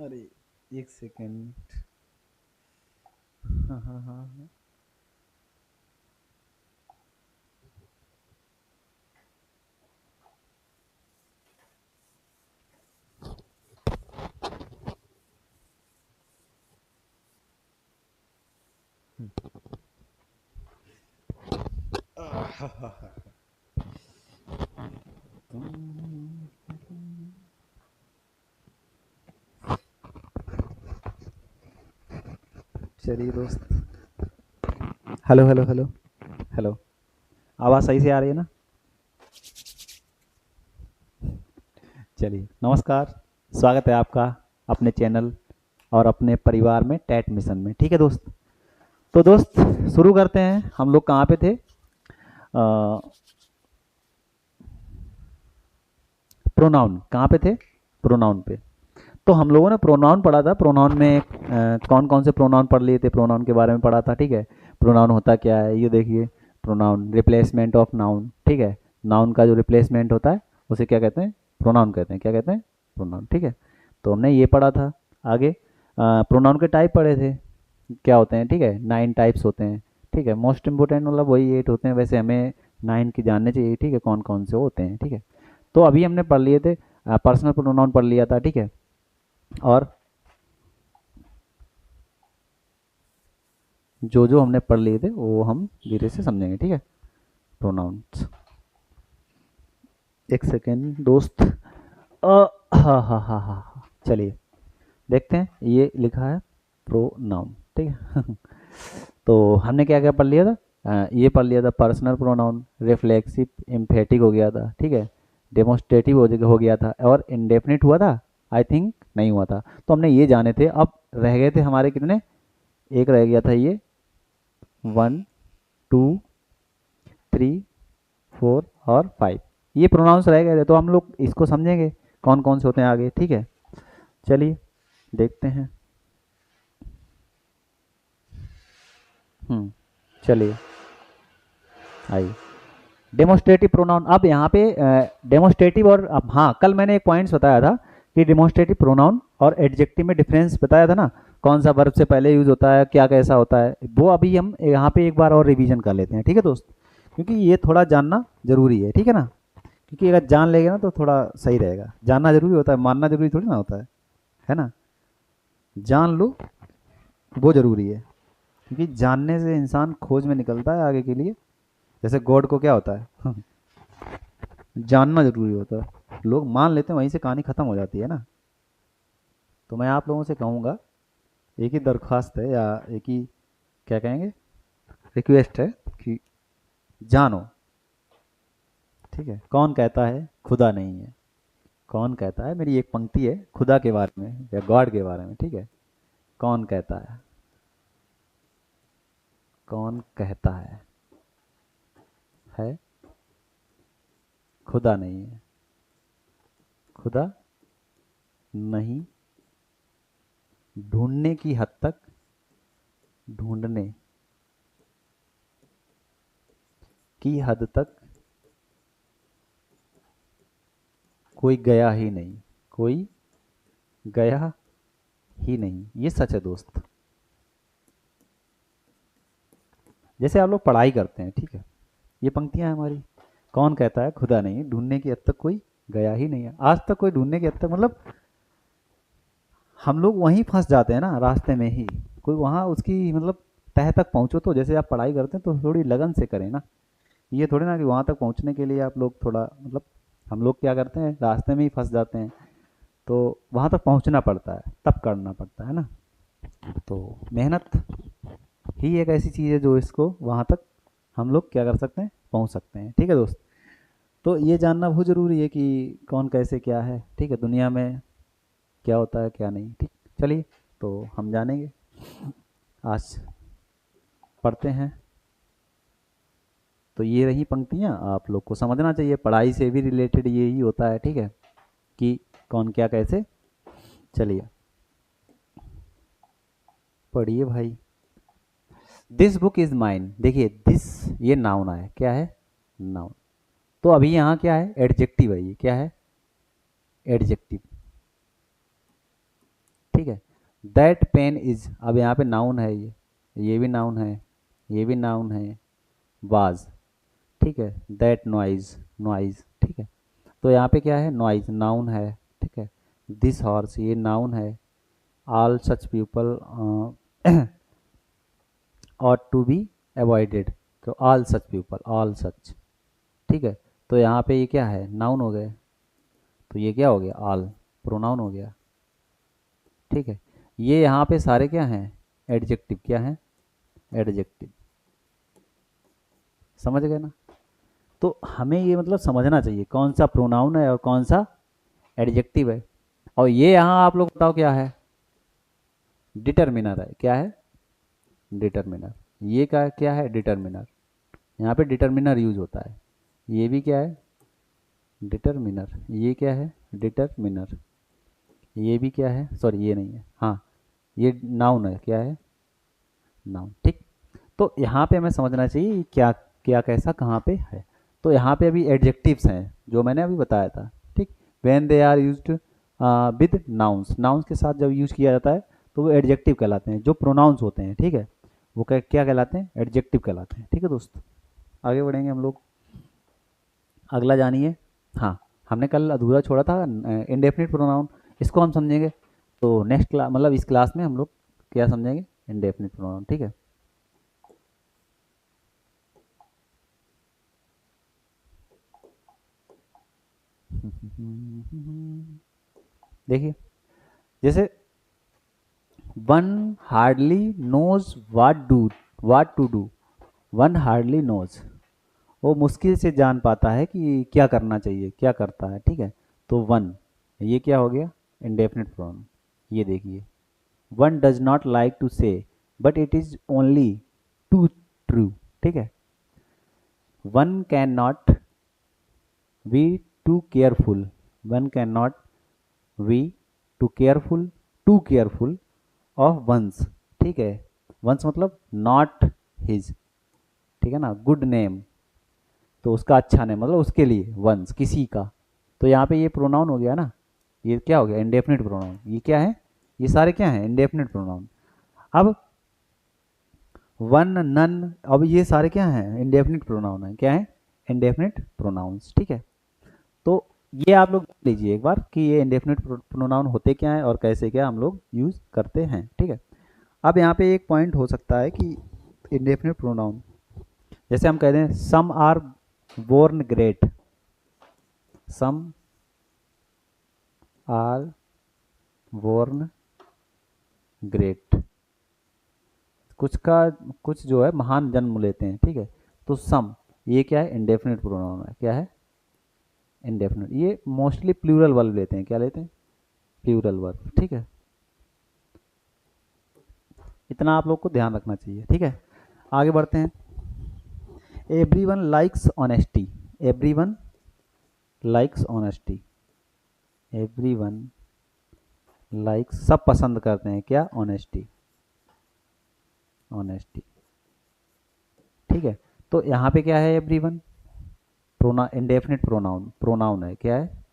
अरे एक सेकेंड। हाँ हाँ हाँ हाँ। चलिए दोस्त। Hello hello hello. हेलो। आवाज़ सही से आ रही है ना? चलिए नमस्कार। स्वागत है आपका अपने चैनल और अपने परिवार में टैट मिशन में। ठीक है दोस्त। तो दोस्त शुरू करते हैं। हम लोग कहाँ पे थे? प्रोनाउन कहाँ पे थे? प्रोनाउन पे। तो हम लोगों ने प्रोनाउन पढ़ा था। प्रोनाउन में कौन कौन से प्रोनाउन पढ़ लिए थे, प्रोनाउन के बारे में पढ़ा था। ठीक है। प्रोनाउन होता क्या है ये देखिए। Pronoun replacement of noun. ठीक है। नाउन का जो रिप्लेसमेंट होता है उसे क्या कहते हैं? प्रोनाउन कहते हैं। क्या कहते हैं? प्रोनाउन। ठीक है। तो हमने ये पढ़ा था। आगे प्रोनाउन के टाइप पढ़े थे। क्या होते हैं? ठीक है, 9 टाइप्स होते हैं। ठीक है। मोस्ट इंपोर्टेंट मतलब वही 8 होते हैं, वैसे हमें 9 की जानने चाहिए। ठीक है, कौन कौन से होते हैं। ठीक है। तो अभी हमने पढ़ लिए थे। पर्सनल प्रोनाउन पढ़ लिया था। ठीक है। और जो जो हमने पढ़ लिए थे वो हम धीरे से समझेंगे। ठीक है। प्रोनाउंस। एक सेकेंड दोस्त। हाँ हाँ हाँ हाँ। चलिए देखते हैं। ये लिखा है प्रोनाउन। ठीक है। तो हमने क्या क्या पढ़ लिया था? ये पढ़ लिया था पर्सनल प्रोनाउन, रिफ्लेक्सिव एम्फेटिक हो गया था। ठीक है। डेमोस्ट्रेटिव हो गया था और इंडेफिनिट हुआ था। आई थिंक नहीं हुआ था। तो हमने ये जाने थे। अब रह गए थे हमारे कितने? एक रह गया था ये। 1 2 3 4 और 5। ये प्रोनाउंस रह गए थे तो हम लोग इसको समझेंगे कौन कौन से होते हैं आगे। ठीक है। चलिए देखते हैं। चलिए आइए। Demonstrative pronoun. अब यहाँ पे डेमोस्ट्रेटिव और अब हाँ, कल मैंने एक पॉइंट्स बताया था कि डेमोस्ट्रेटिव प्रोनाउन और एडजेक्टिव में डिफरेंस बताया था ना। कौन सा वर्ब से पहले यूज होता है, क्या कैसा होता है, वो अभी हम यहाँ पे एक बार और रिवीजन कर लेते हैं। ठीक है दोस्त। क्योंकि ये थोड़ा जानना जरूरी है। ठीक है ना। क्योंकि अगर जान लेंगे ना तो थोड़ा सही रहेगा। जानना जरूरी होता है, मानना जरूरी थोड़ी ना होता है ना। जान लो वो जरूरी है। क्योंकि जानने से इंसान खोज में निकलता है आगे के लिए। जैसे गॉड को क्या होता है? जानना जरूरी होता है। लोग मान लेते हैं, वहीं से कहानी खत्म हो जाती है ना। तो मैं आप लोगों से कहूँगा, एक ही दरख्वास्त है या एक ही क्या कहेंगे, रिक्वेस्ट है कि जानो। ठीक है। कौन कहता है खुदा नहीं है? कौन कहता है, मेरी एक पंक्ति है खुदा के बारे में या गॉड के बारे में। ठीक है। कौन कहता कौन कहता है खुदा नहीं है? खुदा नहीं। ढूंढने की हद तक, ढूंढने की हद तक कोई गया ही नहीं। कोई गया ही नहीं। ये सच है दोस्त। जैसे आप लोग पढ़ाई करते हैं। ठीक है। ये पंक्तियां हैं हमारी। कौन कहता है खुदा नहीं, ढूंढने की हद तक कोई गया ही नहीं है। आज तक कोई ढूंढने की हद तक मतलब हम लोग वहीं फंस जाते हैं ना, रास्ते में ही। कोई वहाँ उसकी मतलब तह तक पहुँचो। तो जैसे आप पढ़ाई करते हैं तो थोड़ी लगन से करें ना। ये थोड़ी ना कि वहाँ तक पहुँचने के लिए आप लोग थोड़ा मतलब, हम लोग क्या करते हैं रास्ते में ही फंस जाते हैं। तो वहाँ तक पहुँचना पड़ता है, तब करना पड़ता है ना। तो मेहनत ही एक ऐसी चीज़ है जो इसको वहाँ तक हम लोग क्या कर सकते हैं, पहुँच सकते हैं। ठीक है दोस्त। तो ये जानना बहुत ज़रूरी है कि कौन कैसे क्या है। ठीक है। दुनिया में क्या होता है क्या नहीं। ठीक। चलिए तो हम जानेंगे। आज पढ़ते हैं। तो ये रही पंक्तियाँ। आप लोग को समझना चाहिए, पढ़ाई से भी रिलेटेड यही होता है। ठीक है। कि कौन क्या कैसे। चलिए पढ़िए भाई। This book is mine. देखिए दिस, ये नाउन है। क्या है? नाउन। तो अभी यहाँ क्या है? एडजेक्टिव है। ये क्या है? एडजेक्टिव। ठीक है। दैट पेन इज, अब यहाँ पे नाउन है, ये भी नाउन है, ये भी नाउन है, वाज, ठीक है। दैट नॉइज, नॉइज, ठीक है। तो यहाँ पे क्या है, नॉइज नाउन है, ठीक है। दिस हॉर्स, ये नाउन है। All such people ought to be avoided, तो all such people, all such, ठीक है। तो यहाँ पे ये क्या है, नाउन हो गए, तो ये क्या हो गया, ऑल प्रोनाउन हो गया, ठीक है। ये यहाँ पे सारे क्या हैं, एडजेक्टिव, क्या हैं, एडजेक्टिव, समझ गए ना। तो हमें ये मतलब समझना चाहिए कौन सा प्रोनाउन है और कौन सा एडजेक्टिव है। और ये यहाँ आप लोग बताओ क्या है, डिटर्मिनर है, क्या है, डिटर्मिनर। ये क्या है, डिटर्मिनर। यहाँ पे डिटर्मिनर यूज होता है। ये भी क्या है, डिटर्मिनर। ये क्या है, डिटर्मिनर। ये भी क्या है, सॉरी ये नहीं है, हाँ ये नाउन है, क्या है, नाउन, ठीक। तो यहाँ पे हमें समझना चाहिए क्या क्या कैसा कहाँ पे है। तो यहाँ पे अभी एडजेक्टिव्स हैं जो मैंने अभी बताया था, ठीक। When they are used with nouns, nouns के साथ जब यूज किया जाता है तो वो एडजेक्टिव कहलाते हैं। जो प्रोनाउंस होते हैं, ठीक है, वो क्या कहलाते हैं, एडजेक्टिव कहलाते हैं, ठीक है दोस्त। आगे बढ़ेंगे हम लोग, अगला जानिए। हाँ, हमने कल अधूरा छोड़ा था इंडेफिनिट प्रोनाउन, इसको हम समझेंगे। तो नेक्स्ट क्लास, मतलब इस क्लास में हम लोग क्या समझेंगे, इंडेफिनिट प्रोनाउन, ठीक है। देखिए, जैसे one hardly knows what to do, one hardly knows, वो मुश्किल से जान पाता है कि क्या करना चाहिए, क्या करता है, ठीक है। तो वन, ये क्या हो गया, इंडेफिनिट प्रोनाउन। ये देखिए, one does not like to say but it is only too true, ठीक है। One can not be too careful, one can not be too careful of one's, ठीक है। वंस मतलब नॉट हिज, ठीक है ना, गुड नेम, तो उसका अच्छा नेम मतलब उसके लिए, वंस किसी का। तो यहाँ पे ये प्रोनाउन हो गया ना, ये क्या हो गया, इंडेफिनिट प्रोनाउन। ये क्या है, ये सारे क्या हैं, इंडेफिनिट प्रोनाउन। अब वन, नन, अब ये सारे क्या हैं, इंडेफिनिट प्रोनाउन है, क्या है, इंडेफिनिट प्रोनाउंस, ठीक है। तो ये आप लोग देख लीजिए एक बार कि ये इंडेफिनिट प्रोनाउन होते क्या हैं और कैसे क्या हम लोग यूज करते हैं, ठीक है। अब यहाँ पे एक पॉइंट हो सकता है कि इंडेफिनिट प्रोनाउन, जैसे हम कहते हैं some are born great, some are born great, कुछ जो है महान जन्म लेते हैं, ठीक है। तो सम, ये क्या है, इंडेफिनिट प्रोनाउन है, क्या है, इंडेफिनिट। ये मोस्टली प्लूरल वर्ब लेते हैं, क्या लेते हैं, प्लूरल वर्ब, ठीक है। इतना आप लोग को ध्यान रखना चाहिए, ठीक है। आगे बढ़ते हैं। Everyone likes honesty, everyone likes honesty, everyone likes, सब पसंद करते हैं क्या, ऑनेस्टी, ऑनेस्टी, ठीक है। तो यहाँ पे क्या है, एवरीवन इंडेफिनिट प्रोनाउन, प्रोनाउन है, क्या है,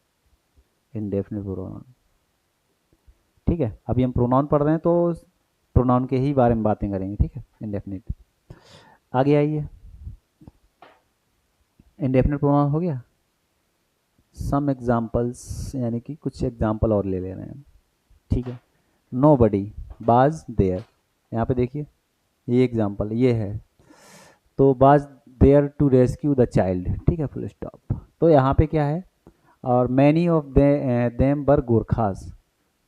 इंडेफिनिट प्रोनाउन, ठीक है। अभी हम प्रोनाउन पढ़ रहे हैं तो प्रोनाउन के ही बारे में बातें करेंगे, ठीक है, इंडेफिनिट। आगे आइए, इंडेफिनिट प्रोनाउन हो गया। सम एग्जाम्पल्स, यानी कि कुछ एग्जाम्पल और ले रहे हैं, ठीक है। नो बडी बाज देयर, यहाँ पे देखिए, ये एग्जाम्पल ये है, तो बाज there to rescue the child, ठीक है, फुल स्टॉप। तो यहाँ पे क्या है, और मैनी ऑफ देम बर गोरखास,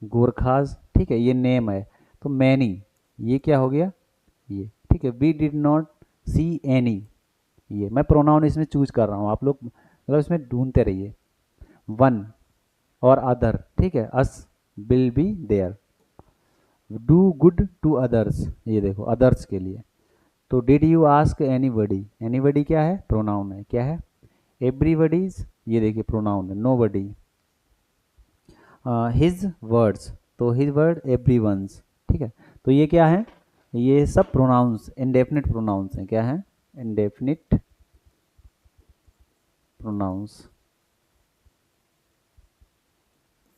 गोरखास, ठीक है, ये नेम है। तो मैनी, ये क्या हो गया, ये, ठीक है। We did not see any, ये मैं प्रोनाउन इसमें चूज कर रहा हूँ, आप लोग मतलब इसमें ढूंढते रहिए। वन और अदर, ठीक है, us will be there. Do good to others, ये देखो अदर्स के लिए। तो did you ask anybody, anybody क्या है, प्रोनाउन है, क्या है, एवरीबडीज, ये देखिए प्रोनाउन है, नोबडी। हिज वर्ड्स, तो हिज वर्ड एवरीवंस, ठीक है। तो ये क्या है, ये सब प्रोनाउंस इंडेफिनिट प्रोनाउंस हैं, क्या है, इंडेफिनिट प्रोनाउंस,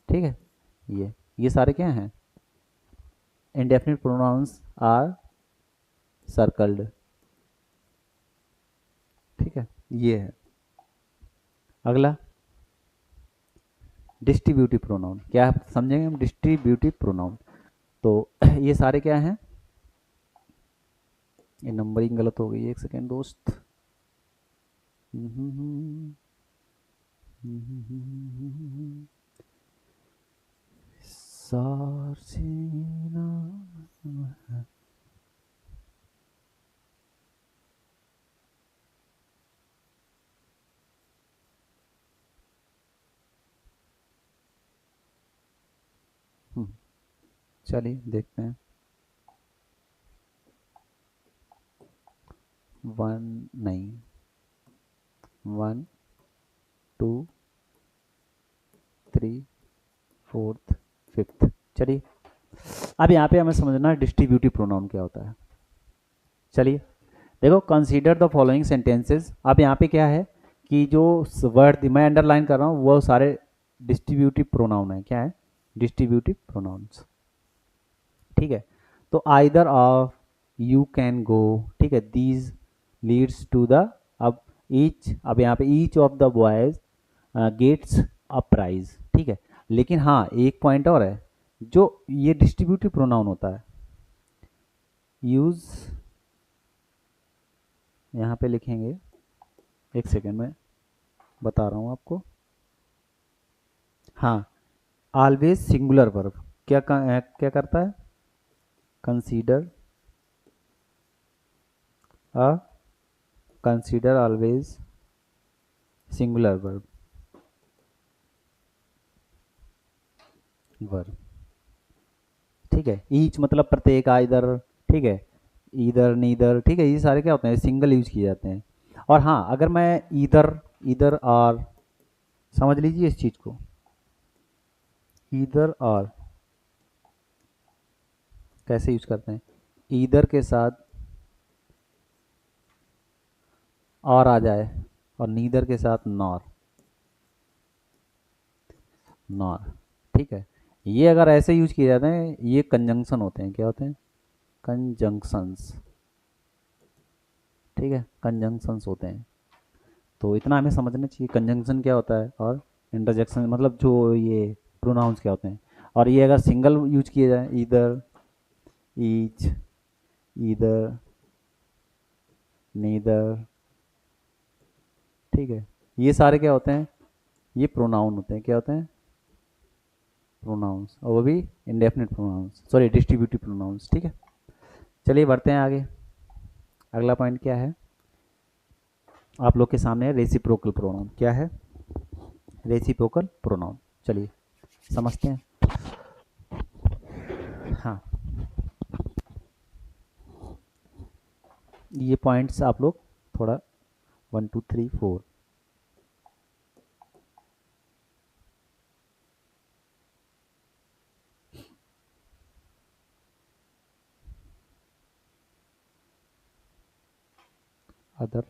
ठीक है। ये सारे क्या हैं, इंडेफिनिट प्रोनाउंस आर सर्कल्ड। ठीक है, ये है। अगला डिस्ट्रीब्यूटिव प्रोनाउन, क्या है समझेंगे हम डिस्ट्रीब्यूटिव प्रोनाउन। तो ये सारे क्या हैं, ये नंबरिंग गलत हो गई, एक सेकेंड दोस्त। सारसीना। चलिए देखते हैं। 1 नहीं, 1 2 3 4 5। चलिए अब यहाँ पे हमें समझना डिस्ट्रीब्यूटिव प्रोनाउन क्या होता है। चलिए देखो, कंसीडर द फॉलोइंग सेंटेंसेस। अब यहाँ पे क्या है कि जो वर्ड मैं अंडरलाइन कर रहा हूँ वो सारे डिस्ट्रीब्यूटिव प्रोनाउन है। क्या है? Distributive pronouns. ठीक है, तो either of, you can go, ठीक है, दीज लीड्स टू द। अब ईच, अब यहाँ पे each of the boys gets a prize. ठीक है, लेकिन हाँ एक पॉइंट और है, जो ये डिस्ट्रीब्यूटिव प्रोनाउन होता है, यूज, यहाँ पे लिखेंगे, एक सेकेंड में बता रहा हूँ आपको। हाँ, ऑलवेज सिंगुलर वर्ब क्या करता है? Consider a, consider always singular verb, verb. ठीक है, ईच मतलब प्रत्येक, आइदर, ठीक है, ईदर, नीदर, ठीक है, ये सारे क्या होते हैं, सिंगल यूज किए जाते हैं। और हाँ, अगर मैं ईदर, ईदर आर, समझ लीजिए इस चीज को, ईदर आर कैसे यूज करते हैं, ईदर के साथ और आ जाए और नीदर के साथ नॉर, नॉर। ठीक है, ये अगर ऐसे यूज किए जाते हैं, ये कंजंक्शन होते हैं। क्या होते हैं? कंजंक्शंस। ठीक है, कंजंक्शंस होते हैं। तो इतना हमें समझना चाहिए कंजंक्शन क्या होता है और इंटरजेक्शन मतलब जो ये प्रोनाउंस क्या होते हैं। और ये अगर सिंगल यूज किए जाए, इधर, ईच, इधर, नीदर, ठीक है, ये सारे क्या होते हैं, ये प्रोनाउन होते हैं। क्या होते हैं? प्रोनाउंस, और वो भी indefinite pronouns, sorry distributive pronouns. ठीक है, चलिए बढ़ते हैं आगे। अगला पॉइंट क्या है आप लोग के सामने? Reciprocal pronoun. क्या है? Reciprocal pronoun. चलिए समझते हैं। हाँ, ये पॉइंट्स आप लोग थोड़ा 1 2 3 4, अदर।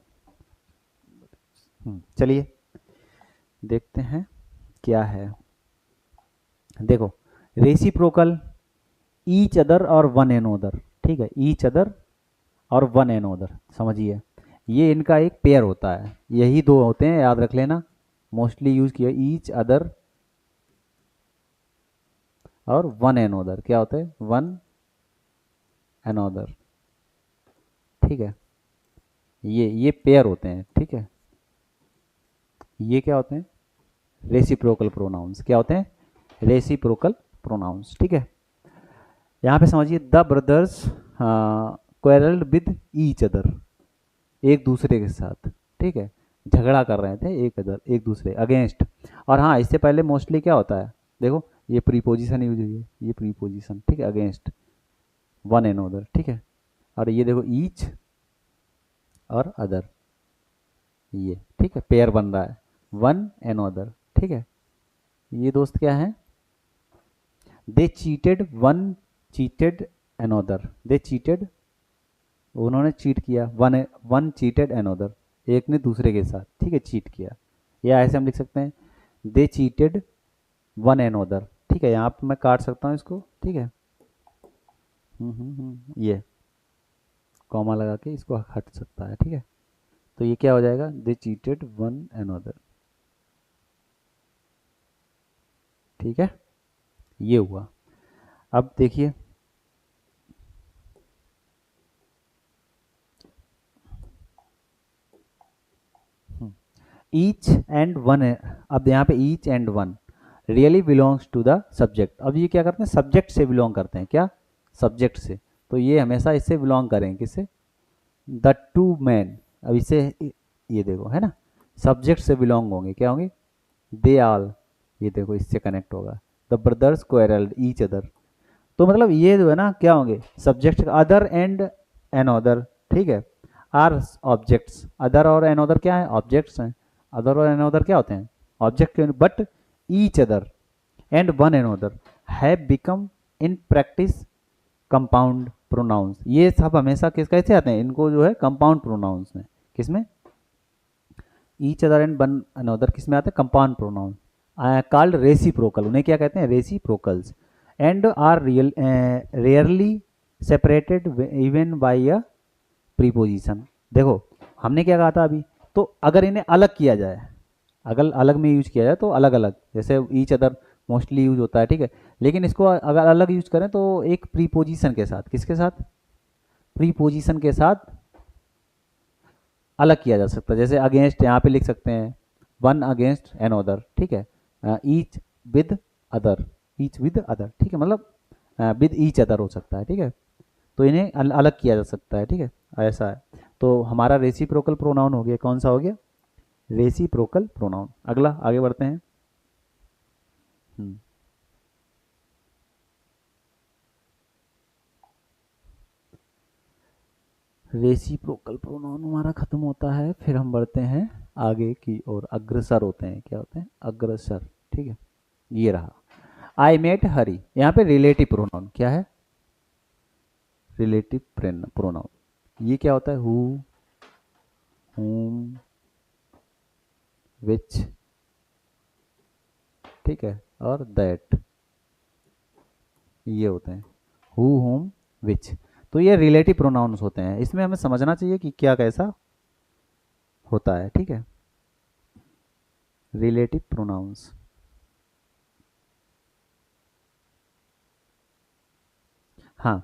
चलिए देखते हैं क्या है। देखो, रेसिप्रोकल, ईच अदर और वन एन अदर। ठीक है, ईच अदर और वन एन अदर, समझिए ये इनका एक पेयर होता है। यही दो होते हैं, याद रख लेना। मोस्टली यूज किया ईच अदर और वन एन अदर। क्या होता है? One another. ठीक है, ये पेयर होते हैं। ठीक है, ये क्या होते हैं? Reciprocal pronouns. क्या होते हैं? Reciprocal pronouns. ठीक है, यहाँ पे समझिए, the brothers quarrelled with each other, एक दूसरे के साथ। ठीक है, झगड़ा कर रहे थे एक दूसरे अगेंस्ट। और हाँ, इससे पहले मोस्टली क्या होता है, देखो ये प्रीपोजिशन यूज हुई है, ये प्रीपोजिशन। ठीक है, अगेंस्ट, वन एंड अदर। ठीक है, और ये देखो ईच और अदर, ये ठीक है पेयर बन रहा है, वन एंड अदर। ठीक है, ये दोस्त क्या है? दे चीटेड वन, चीटेड अनोदर, दे चीटेड, उन्होंने चीट किया, वन वन चीटेड अनोदर, एक ने दूसरे के साथ, ठीक है, चीट किया। या ऐसे हम लिख सकते हैं, दे चीटेड वन अनोदर। ठीक है, यहाँ पे मैं काट सकता हूँ इसको। ठीक है, ये कॉमा लगा के इसको हट सकता है, ठीक है। तो ये क्या हो जाएगा, दे चीटेड वन अनदर, ठीक है, ये हुआ। अब देखिए ईच एंड वन है, अब यहाँ पे each and one really belongs to the subject. अब ये क्या करते हैं, सब्जेक्ट से बिलोंग करते हैं, क्या, सब्जेक्ट से। तो ये हमेशा इससे बिलोंग करेंगे, किससे, द टू मैन। अब इसे ये देखो है ना, सब्जेक्ट से बिलोंग होंगे, क्या होंगे, दे आल, ये देखो इससे कनेक्ट होगा, the brothers quarrel each other. तो मतलब ये जो है ना क्या होंगे, subject, other and another, ठीक है, आर ऑब्जेक्ट्स, अदर और एन अदर क्या है, ऑब्जेक्ट्स हैं। अदर और एन अदर क्या होते हैं, object, but each other and one another have become in practice compound pronouns. ये सब हमेशा किस कैसे आते हैं, इनको जो है कंपाउंड प्रोनाउंस में, किसमें, each other and one another किस में आते हैं, कंपाउंड प्रोनाउन, कॉल्ड रेसिप्रोकल, उन्हें क्या कहते हैं, reciprocals, and are real rarely separated even by a preposition. देखो हमने क्या कहा था अभी, तो अगर इन्हें अलग किया जाए, अगर अलग में यूज किया जाए तो अलग अलग, जैसे ईच अदर मोस्टली यूज होता है, ठीक है, लेकिन इसको अगर अलग यूज करें तो एक प्रीपोजिशन के साथ, किसके साथ, प्रीपोजिशन के साथ अलग किया जा सकता है। जैसे अगेंस्ट यहाँ पे लिख सकते हैं, वन अगेंस्ट एन अदर, ठीक है, each with other, each with other, ठीक है, मतलब विद ईच अदर हो सकता है, ठीक है। तो इन्हें अलग किया जा सकता है, ठीक है, ऐसा है। तो हमारा रेसिप्रोकल प्रोनाउन हो गया, कौन सा हो गया, रेसिप्रोकल प्रोनाउन। अगला आगे बढ़ते हैं। हम्म, रेसिप्रोकल प्रोनाउन हमारा खत्म होता है, फिर हम बढ़ते हैं आगे की ओर, अग्रसर होते हैं, क्या होते हैं, अग्रसर, ठीक है। ये रहा, आई मेट हरी, यहाँ पे रिलेटिव प्रोनाउन क्या है, रिलेटिव प्रोनाउन, ये क्या होता है, हु, whom, which, ठीक है, और दैट, ये होते हैं हु, whom, which। तो ये रिलेटिव प्रोनाउंस होते हैं, इसमें हमें समझना चाहिए कि क्या कैसा होता है, ठीक है, रिलेटिव प्रोनाउंस। हाँ,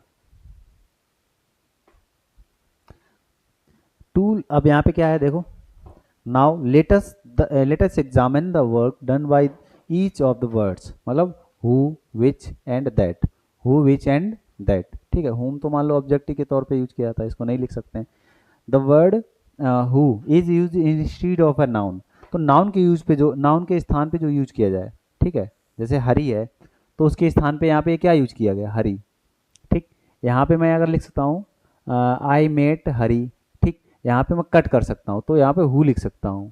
टूल, अब यहाँ पे क्या है देखो, now let's examine the work done by each of the words, मतलब who, which and that, who, which and that, ठीक है। हुम तो मान लो ऑब्जेक्टिव के तौर पे यूज किया था, इसको नहीं लिख सकते हैं। The word who is use instead of a noun, तो नाउन के यूज पे, जो नाउन के स्थान पे जो यूज किया जाए, ठीक है, जैसे हरी है तो उसके स्थान पे यहाँ पे क्या यूज किया गया, हरी, ठीक। यहाँ पे मैं अगर लिख सकता हूँ आई मेट हरी, ठीक, यहाँ पे मैं कट कर सकता हूँ, तो यहाँ पे हु लिख सकता हूँ,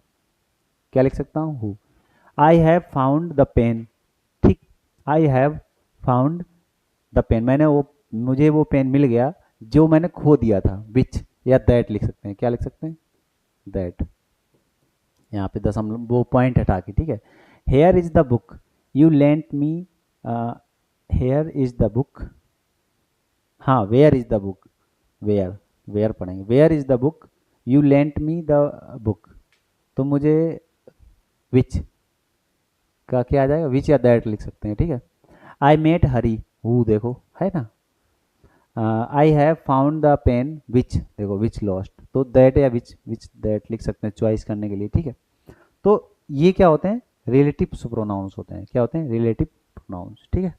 क्या लिख सकता हूँ, who. I have found the pen, ठीक, I have found the pen, मैंने वो, मुझे वो पेन मिल गया जो मैंने खो दिया था, विच, या दैट लिख सकते हैं, क्या लिख सकते हैं, दैट, यहाँ पे दशमलव वो पॉइंट हटा के, ठीक है। Here is the book you lent me, here is the book, हाँ, where is the book, where, where पढ़ेंगे, where is the book you lent me the book, तो मुझे विच का क्या आ जाएगा, विच या दैट लिख सकते हैं, ठीक है। आई मेट हरी, हु देखो है ना, I have found the pen which, देखो विच लॉस्ट, तो दैट या विच, विच दैट लिख सकते हैं चॉइस करने के लिए, ठीक है। तो ये क्या होते हैं, रिलेटिव प्रोनाउंस होते हैं, क्या होते हैं, रिलेटिव प्रोनाउंस, ठीक है।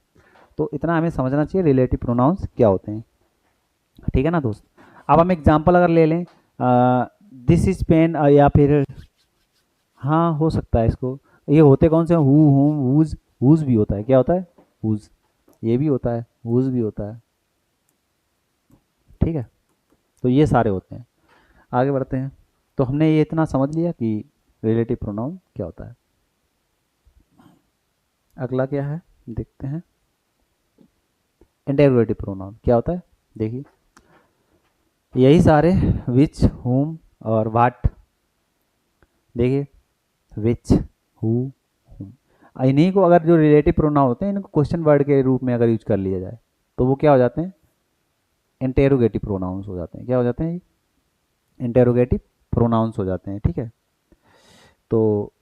तो इतना हमें समझना चाहिए रिलेटिव प्रोनाउंस क्या होते हैं, ठीक है ना दोस्त। अब हम एग्जांपल अगर ले लें, दिस इज पेन, या फिर हाँ हो सकता है इसको, ये होते कौन से, हु, हुम, हुज, हुज भी होता है, क्या होता है, हुज, ये भी होता है, हुज भी होता है, ठीक है। तो ये सारे होते हैं। आगे बढ़ते हैं। तो हमने ये इतना समझ लिया कि रिलेटिव प्रोनाउन क्या होता है। अगला क्या है देखते हैं, इंटेरोगेटिव प्रोनाउन क्या होता है, देखिए यही सारे, विच, हुम और वाट, देखिए विच, हु, हुम, इन्हीं को अगर जो रिलेटिव प्रोनाउन होते हैं इनको क्वेश्चन वर्ड के रूप में अगर यूज कर लिया जाए तो वो क्या हो जाते हैं, इंटेरोगेटिव प्रोनाउंस हो जाते हैं। क्या हो जाते हैं? इंटेरोगेटिव प्रोनाउंस हो जाते हैं। ठीक है, तो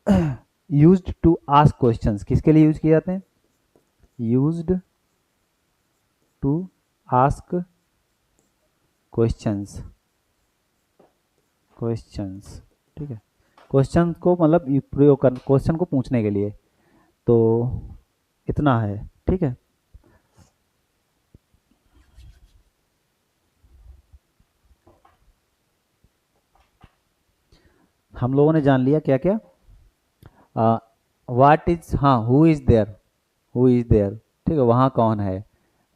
यूज्ड टू आस्क क्वेश्चंस किसके लिए यूज किए जाते हैं? Used to ask questions, questions. ठीक है, क्वेश्चन को मतलब प्रयोग कर, क्वेश्चन को पूछने के लिए। तो इतना है। ठीक है, हम लोगों ने जान लिया क्या क्या। वाट इज, हाँ, who is there, who is there. ठीक है, वहाँ कौन है।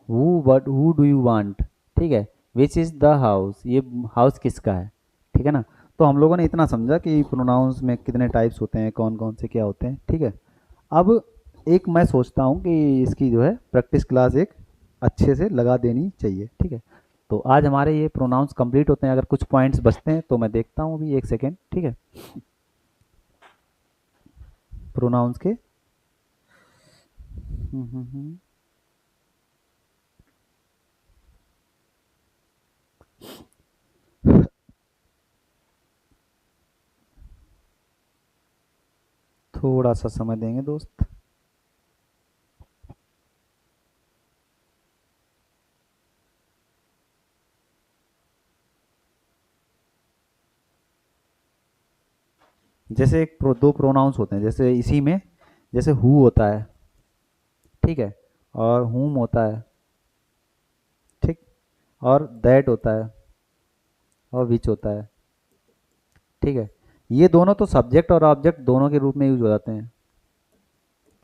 Who, but who do you want. ठीक है, विच इज द हाउस, ये हाउस किसका है। ठीक है ना। तो हम लोगों ने इतना समझा कि प्रोनाउंस में कितने टाइप्स होते हैं, कौन कौन से क्या होते हैं। ठीक है, अब एक मैं सोचता हूँ कि इसकी जो है प्रैक्टिस क्लास एक अच्छे से लगा देनी चाहिए। ठीक है, तो आज हमारे ये प्रोनाउंस कंप्लीट होते हैं। अगर कुछ पॉइंट्स बचते हैं तो मैं देखता हूँ अभी, एक सेकेंड। ठीक है, प्रोनाउंस के थोड़ा सा समय देंगे दोस्त। जैसे दो प्रोनाउंस होते हैं, जैसे इसी में, जैसे हु होता है, ठीक है, और हुम होता है, ठीक, और दैट होता है, और विच होता है। ठीक है, ये दोनों तो सब्जेक्ट और ऑब्जेक्ट दोनों के रूप में यूज हो जाते हैं।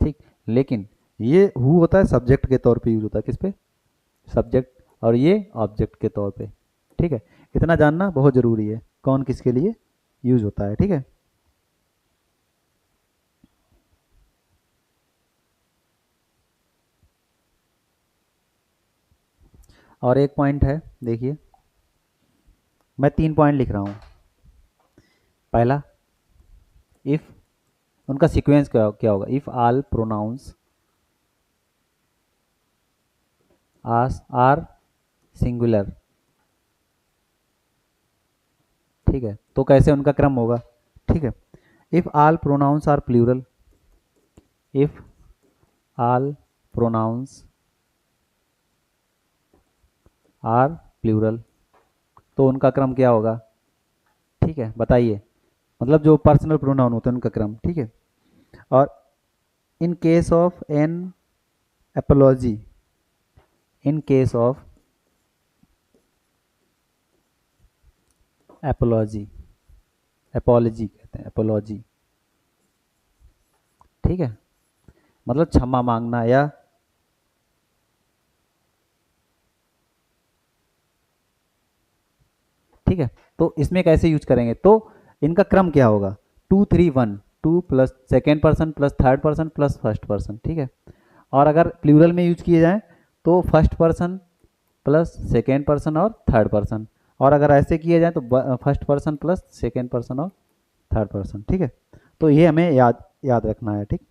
ठीक, लेकिन ये हु होता है सब्जेक्ट के तौर पे यूज होता है। किस पे? सब्जेक्ट। और ये ऑब्जेक्ट के तौर पे। ठीक है, इतना जानना बहुत ज़रूरी है, कौन किसके लिए यूज होता है। ठीक है, और एक पॉइंट है, देखिए, मैं 3 पॉइंट लिख रहा हूँ। पहला, इफ, उनका सीक्वेंस क्या क्या होगा? If all pronouns are singular. ठीक है, तो कैसे उनका क्रम होगा? ठीक है, if all pronouns are plural, if all pronouns are plural, तो उनका क्रम क्या होगा? ठीक है, बताइए, मतलब जो पर्सनल प्रोनाउन होते हैं उनका क्रम। ठीक है, और in case of an apology, in case of apology, apology कहते हैं, एपोलॉजी। ठीक है, मतलब क्षमा मांगना, या ठीक है, तो इसमें कैसे यूज करेंगे? तो इनका क्रम क्या होगा? 2 3 1, two plus second person plus third person plus first person. ठीक है, और अगर प्लूरल में यूज किए जाएं तो first person plus second person और थर्ड पर्सन, और अगर ऐसे किए जाए तो first person plus second person और थर्ड पर्सन। ठीक है, तो ये हमें याद याद रखना है। ठीक,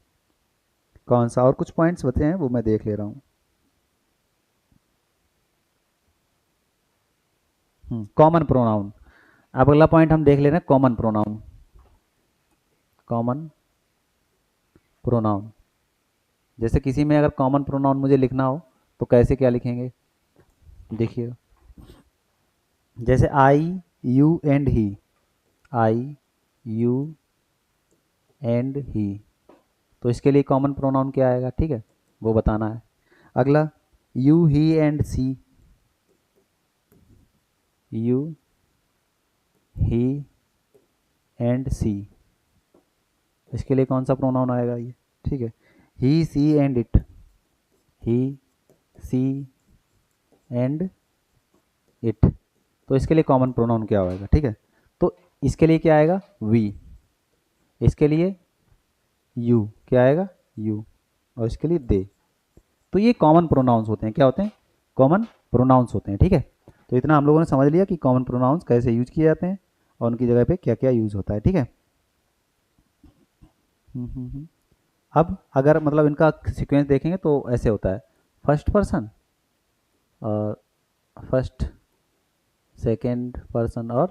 कौन सा, और कुछ पॉइंट्स बचे हैं वो मैं देख ले रहा हूँ। Common pronoun. अब अगला पॉइंट हम देख ले रहे हैं, कॉमन प्रोनाउन। कॉमन प्रोनाउन, जैसे किसी में अगर कॉमन प्रोनाउन मुझे लिखना हो तो कैसे क्या लिखेंगे? देखिए, जैसे I you and he, I you and he, तो इसके लिए कॉमन प्रोनाउन क्या आएगा? ठीक है, वो बताना है। अगला, you he and she, you he and she, इसके लिए कौन सा प्रोनाउन आएगा ये? ठीक है, he she and it, he she and it, तो इसके लिए कॉमन प्रोनाउन क्या होगा? ठीक है, तो इसके लिए क्या आएगा? वी, इसके लिए यू, क्या आएगा? यू, और इसके लिए दे। तो ये कॉमन प्रोनाउंस होते हैं। क्या होते हैं? कॉमन प्रोनाउंस होते हैं। ठीक है, तो इतना हम लोगों ने समझ लिया कि कॉमन प्रोनाउंस कैसे यूज किए जाते हैं और उनकी जगह पे क्या क्या यूज होता है। ठीक है, अब अगर मतलब इनका सीक्वेंस देखेंगे तो ऐसे होता है, फर्स्ट पर्सन और फर्स्ट सेकेंड पर्सन और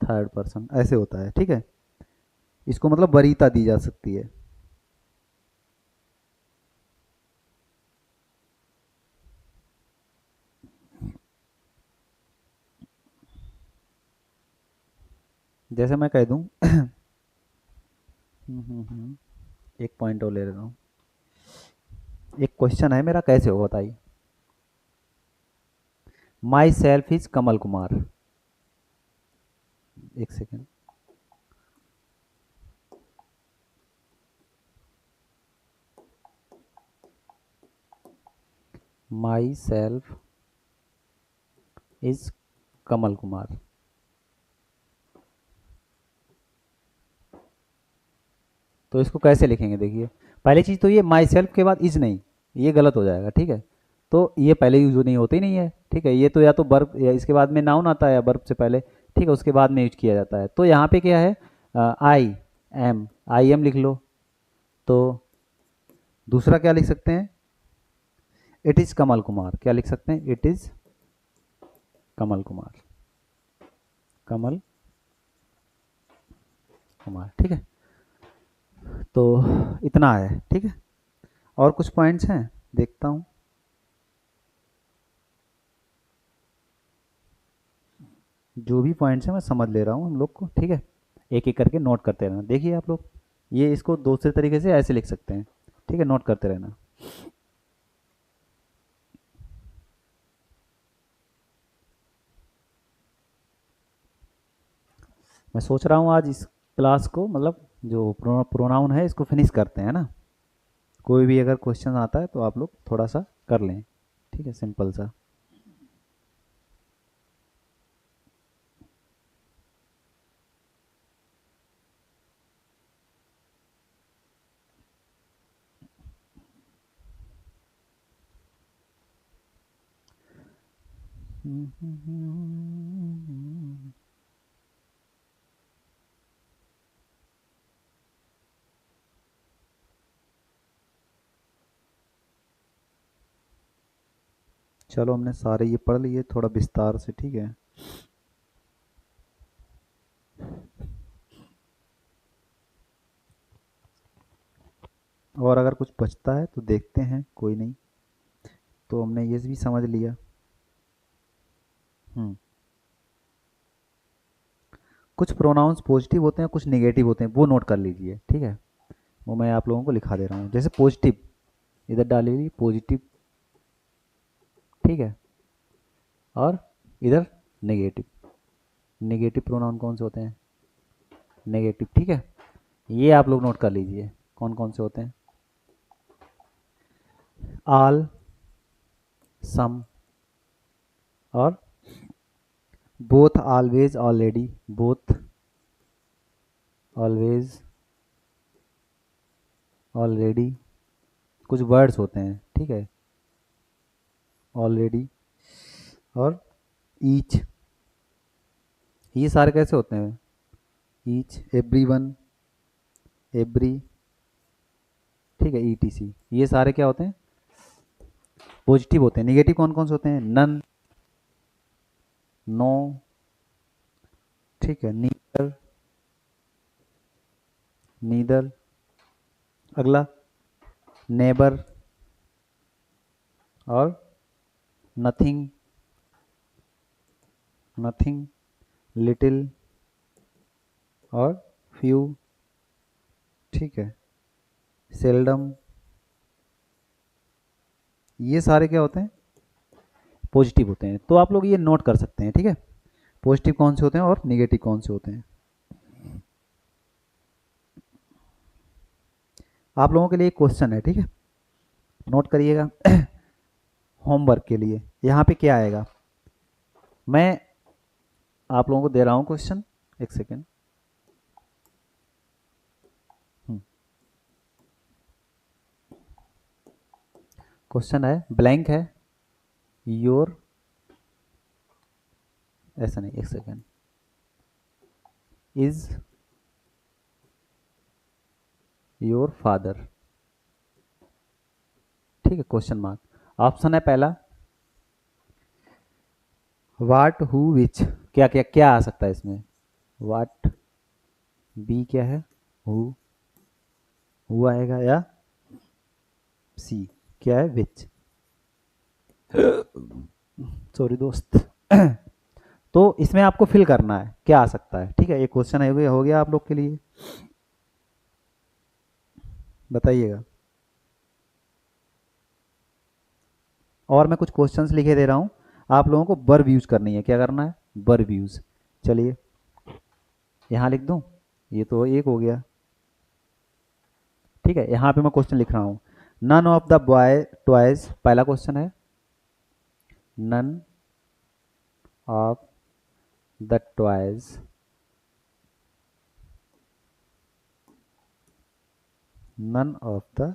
थर्ड पर्सन ऐसे होता है, ठीक है। इसको मतलब वरीयता दी जा सकती है। जैसे मैं कह दूं एक पॉइंट और ले लेता हूँ। एक क्वेश्चन है मेरा, कैसे हो बताइए। My self is Kamal Kumar. एक second. My self is Kamal Kumar. तो इसको कैसे लिखेंगे, देखिए पहली चीज़ तो ये माई सेल्फ के बाद इज नहीं, ये गलत हो जाएगा, ठीक है। तो ये पहले यूज नहीं होते ही नहीं है, ठीक है। ये तो या तो वर्ब या इसके बाद में नाउन आता है या वर्ब से पहले, ठीक है, उसके बाद में यूज किया जाता है। तो यहाँ पे क्या है, आई एम लिख लो। तो दूसरा क्या लिख सकते हैं, इट इज़ कमल कुमार। क्या लिख सकते हैं, इट इज़ कमल कुमार। कमल कुमार, ठीक है। तो इतना है, ठीक है। और कुछ पॉइंट्स हैं, देखता हूँ। जो भी पॉइंट्स हैं मैं समझ ले रहा हूँ हम लोग को, ठीक है। एक एक करके नोट करते रहना। देखिए आप लोग, ये इसको दूसरे तरीके से ऐसे लिख सकते हैं, ठीक है, नोट करते रहना। मैं सोच रहा हूँ आज इस क्लास को, मतलब जो प्रोनाउन है इसको फिनिश करते हैं ना। कोई भी अगर क्वेश्चन आता है तो आप लोग थोड़ा सा कर लें, ठीक है, सिंपल सा। चलो हमने सारे ये पढ़ लिए थोड़ा विस्तार से, ठीक है। और अगर कुछ बचता है तो देखते हैं, कोई नहीं। तो हमने ये भी समझ लिया। कुछ प्रोनाउंस पॉजिटिव होते हैं, कुछ नेगेटिव होते हैं, वो नोट कर लीजिए, ठीक है। वो मैं आप लोगों को लिखा दे रहा हूँ। जैसे पॉजिटिव, इधर डालिए पॉजिटिव, ठीक है। और इधर नेगेटिव। नेगेटिव प्रोनाउन कौन से होते हैं, नेगेटिव, ठीक है। ये आप लोग नोट कर लीजिए कौन कौन से होते हैं। आल, सम, और both, always, already. Both, always, already. कुछ वर्ड्स होते हैं, ठीक है, ऑलरेडी और ईच। ये सारे कैसे होते हैं, ईच, एवरी वन, एवरी, ठीक है, ईटीसी। ये सारे क्या होते हैं, पॉजिटिव होते हैं। नेगेटिव कौन कौन से होते हैं, नन, नो, ठीक है, नीदर, नीदर। अगला नेबर और नथिंग, नथिंग, लिटिल और फ्यू, ठीक है, सेल्डम। ये सारे क्या होते हैं, पॉजिटिव होते हैं। तो आप लोग ये नोट कर सकते हैं, ठीक है, पॉजिटिव कौन से होते हैं और निगेटिव कौन से होते हैं। आप लोगों के लिए एक क्वेश्चन है, ठीक है, नोट करिएगा। होमवर्क के लिए यहाँ पे क्या आएगा, मैं आप लोगों को दे रहा हूँ क्वेश्चन, एक सेकेंड। क्वेश्चन है, ब्लैंक है, योर, ऐसा नहीं, एक सेकेंड, इज योर फादर, ठीक है, क्वेश्चन मार्क। ऑप्शन है पहला वाट, हु, विच, क्या क्या क्या आ सकता है इसमें? वाट, बी क्या है, हु आएगा, या सी क्या है, विच। सॉरी दोस्त। तो इसमें आपको फिल करना है क्या आ सकता है, ठीक है। ये क्वेश्चन हो गया आप लोग के लिए, बताइएगा। और मैं कुछ क्वेश्चंस लिखे दे रहा हूँ, आप लोगों को वर्ब यूज करनी है, क्या करना है, वर्ब यूज। चलिए यहाँ लिख दूँ, ये तो एक हो गया, ठीक है। यहाँ पे मैं क्वेश्चन लिख रहा हूँ, none of the boy toys, पहला क्वेश्चन है, none of the toys none of the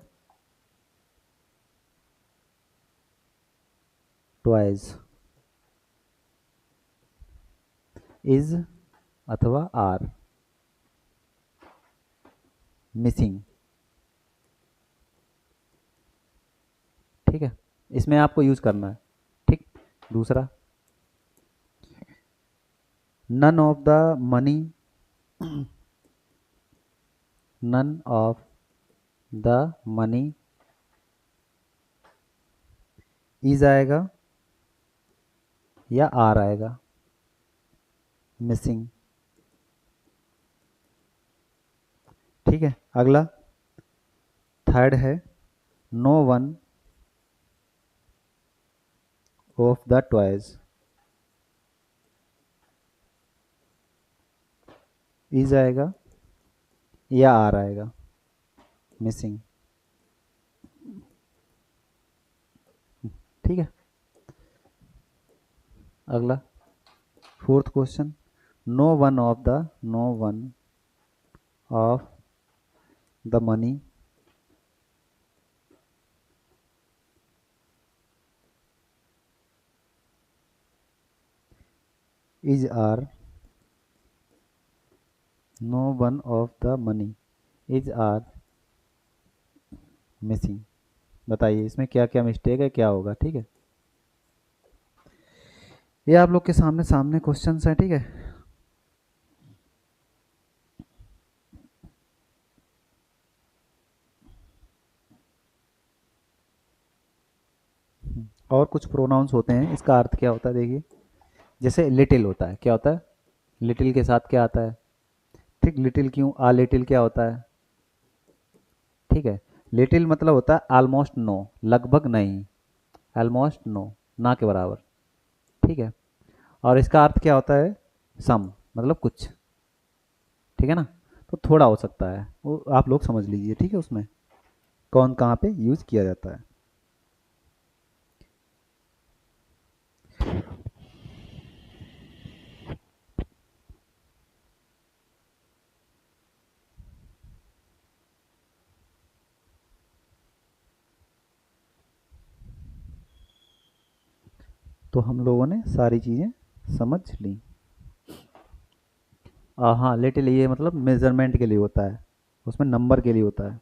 toys is अथवा आर मिसिंग, ठीक है। इसमें आपको यूज करना है, ठीक। दूसरा, none of the money, none of the money is आएगा या आर आएगा, मिसिंग, ठीक है। अगला थर्ड है, no one of the toys is आएगा या आर आएगा, मिसिंग, ठीक है। अगला fourth question, no one of the money is are, no one of the money is are missing. बताइए इसमें क्या क्या मिस्टेक है, क्या होगा, ठीक है। ये आप लोग के सामने सामने क्वेश्चंस हैं, ठीक है। और कुछ प्रोनाउंस होते हैं, इसका अर्थ क्या होता है देखिए, जैसे लिटिल होता है, क्या होता है, लिटिल के साथ क्या आता है, ठीक। लिटिल क्यों, आ लिटिल क्या होता है, ठीक है। लिटिल मतलब होता है ऑलमोस्ट नो, लगभग नहीं, ऑलमोस्ट नो, ना के बराबर, ठीक है। और इसका अर्थ क्या होता है, सम, मतलब कुछ, ठीक है ना। तो थोड़ा हो सकता है वो, आप लोग समझ लीजिए, ठीक है। उसमें कौन कहाँ पे यूज किया जाता है। तो हम लोगों ने सारी चीज़ें समझ ली। हाँ, लिटिल ये मतलब मेजरमेंट के लिए होता है, उसमें नंबर के लिए होता है।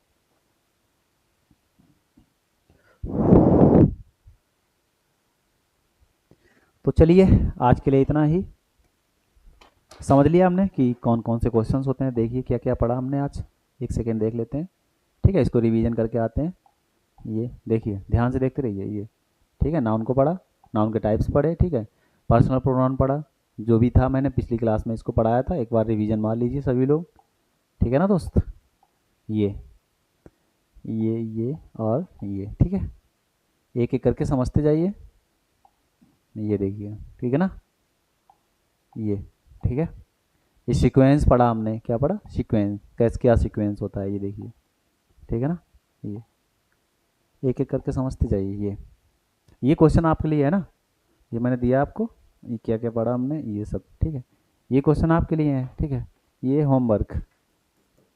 तो चलिए आज के लिए इतना ही। समझ लिया हमने कि कौन कौन से क्वेश्चंस होते हैं, देखिए क्या क्या पढ़ा हमने आज, एक सेकेंड देख लेते हैं, ठीक है। इसको रिवीजन करके आते हैं। ये देखिए, ध्यान से देखते रहिए, ये ठीक है। नाउन को पढ़ा, नाउन के टाइप्स पढ़े, ठीक है। पर्सनल प्रोनाउन पढ़ा, जो भी था मैंने पिछली क्लास में इसको पढ़ाया था, एक बार रिवीजन मार लीजिए सभी लोग, ठीक है ना दोस्त। ये ये और ये, ठीक है। एक एक करके समझते जाइए, ये देखिए, ठीक है ना, ये, ठीक है। ये सीक्वेंस पढ़ा हमने, क्या पढ़ा, सीक्वेंस, कैसे क्या सीक्वेंस होता है, ये देखिए, ठीक है ना। ये एक एक करके समझते जाइए। ये क्वेश्चन आपके लिए है ना, ये मैंने दिया आपको, ये क्या क्या पढ़ा हमने, ये सब, ठीक है। ये क्वेश्चन आपके लिए है, ठीक है। ये होमवर्क,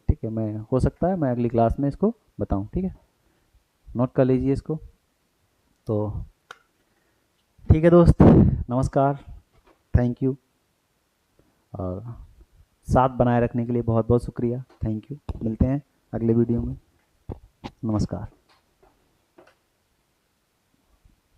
ठीक है। मैं हो सकता है मैं अगली क्लास में इसको बताऊं, ठीक है। नोट कर लीजिए इसको। तो ठीक है दोस्त, नमस्कार, थैंक यू, और साथ बनाए रखने के लिए बहुत बहुत शुक्रिया, थैंक यू। मिलते हैं अगले वीडियो में, नमस्कार।